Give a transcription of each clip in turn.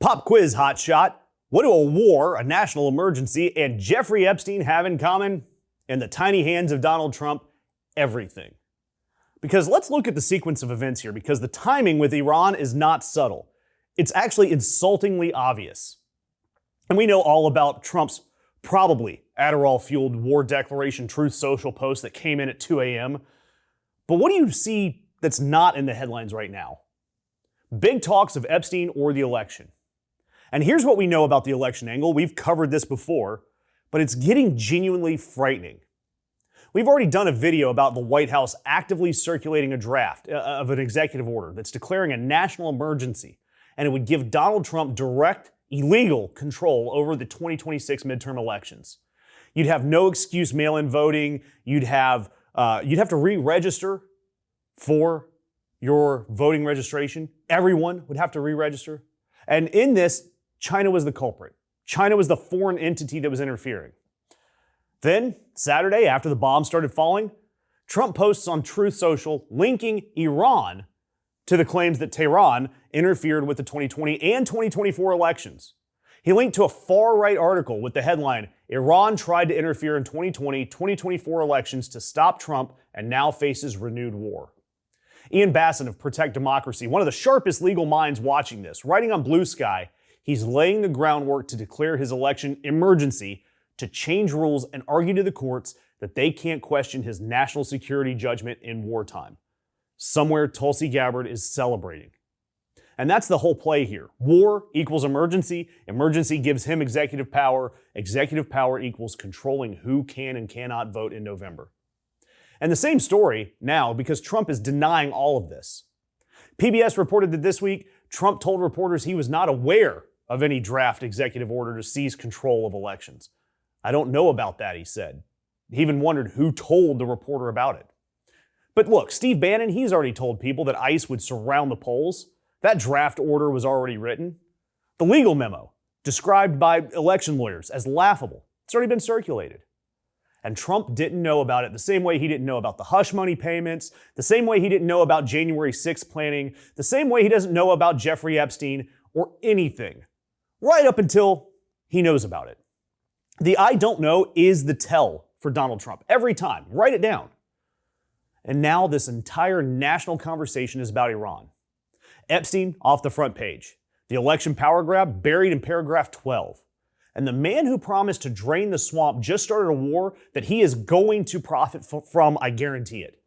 Pop quiz hotshot. What do a war, a national emergency, and Jeffrey Epstein have in common? In the tiny hands of Donald Trump, everything. Because let's look at the sequence of events here, because the timing with Iran is not subtle. It's actually insultingly obvious. And we know all about Trump's probably Adderall-fueled war declaration Truth Social post that came in at 2 a.m. But what do you see that's not in the headlines right now? Big talks of Epstein or the election. And here's what we know about the election angle. We've covered this before, but it's getting genuinely frightening. We've already done a video about the White House actively circulating a draft of an executive order that's declaring a national emergency, and it would give Donald Trump direct, illegal control over the 2026 midterm elections. You'd have no excuse mail-in voting. You'd have to re-register for your voting registration. Everyone would have to re-register. And in this, China was the culprit. China was the foreign entity that was interfering. Then, Saturday, after the bombs started falling, Trump posts on Truth Social linking Iran to the claims that Tehran interfered with the 2020 and 2024 elections. He linked to a far-right article with the headline, "Iran tried to interfere in 2020-2024 elections to stop Trump and now faces renewed war." Ian Bassin of Protect Democracy, one of the sharpest legal minds watching this, writing on Blue Sky, he's laying the groundwork to declare his election emergency, to change rules and argue to the courts that they can't question his national security judgment in wartime. Somewhere Tulsi Gabbard is celebrating. And that's the whole play here. War equals emergency. Emergency gives him executive power. Executive power equals controlling who can and cannot vote in November. And the same story now because Trump is denying all of this. PBS reported that this week, Trump told reporters he was not aware of any draft executive order to seize control of elections. "I don't know about that," he said. He even wondered who told the reporter about it. But look, Steve Bannon, he's already told people that ICE would surround the polls. That draft order was already written. The legal memo, described by election lawyers as laughable, it's already been circulated. And Trump didn't know about it the same way he didn't know about the hush money payments, the same way he didn't know about January 6th planning, the same way he doesn't know about Jeffrey Epstein or anything, right up until he knows about it. The "I don't know" is the tell for Donald Trump. Every time. Write it down. And now this entire national conversation is about Iran. Epstein off the front page. The election power grab buried in paragraph 12. And the man who promised to drain the swamp just started a war that he is going to profit from, I guarantee it.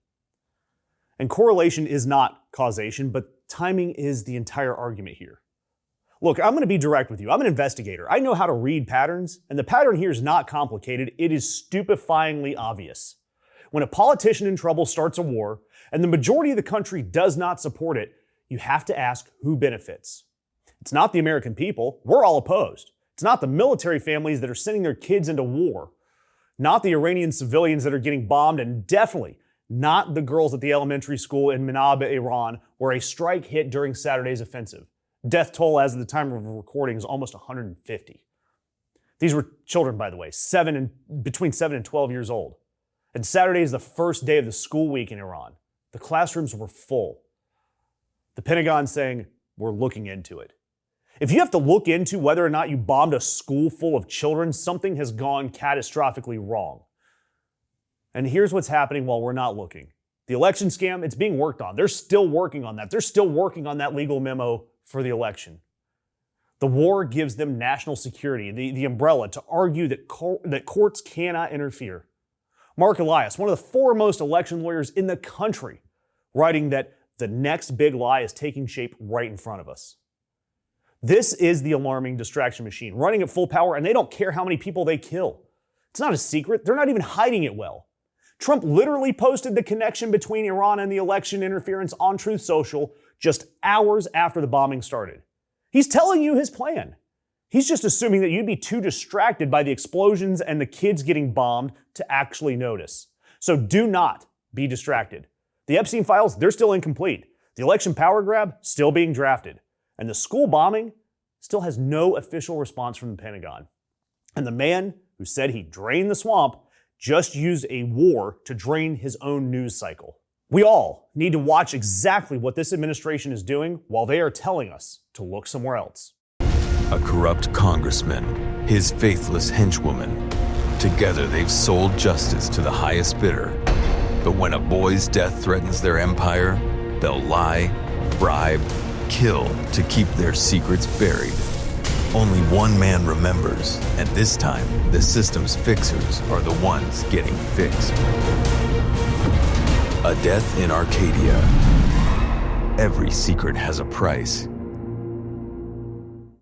And correlation is not causation, but timing is the entire argument here. Look, I'm going to be direct with you. I'm an investigator. I know how to read patterns, and the pattern here is not complicated. It is stupefyingly obvious. When a politician in trouble starts a war, and the majority of the country does not support it, you have to ask who benefits. It's not the American people. We're all opposed. It's not the military families that are sending their kids into war. Not the Iranian civilians that are getting bombed, and definitely not the girls at the elementary school in Manab, Iran, where a strike hit during Saturday's offensive. Death toll as of the time of recording is almost 150. These were children, by the way, between 7 and 12 years old. And Saturday is the first day of the school week in Iran. The classrooms were full. The Pentagon saying, "We're looking into it." If you have to look into whether or not you bombed a school full of children, something has gone catastrophically wrong. And here's what's happening while we're not looking. The election scam, it's being worked on. They're still working on that. They're still working on that legal memo for the election. The war gives them national security, the umbrella, to argue that courts cannot interfere. Mark Elias, one of the foremost election lawyers in the country, writing that the next big lie is taking shape right in front of us. This is the alarming distraction machine, running at full power, and they don't care how many people they kill. It's not a secret. They're not even hiding it well. Trump literally posted the connection between Iran and the election interference on Truth Social just hours after the bombing started. He's telling you his plan. He's just assuming that you'd be too distracted by the explosions and the kids getting bombed to actually notice. So do not be distracted. The Epstein files, they're still incomplete. The election power grab, still being drafted. And the school bombing still has no official response from the Pentagon. And the man who said he drained the swamp just used a war to drain his own news cycle. We all need to watch exactly what this administration is doing while they are telling us to look somewhere else. a corrupt congressman, his faithless henchwoman. Together they've sold justice to the highest bidder. But when a boy's death threatens their empire, they'll lie, bribe, kill to keep their secrets buried. Only one man remembers, and this time, the system's fixers are the ones getting fixed. A Death in Arcadia. Every secret has a price,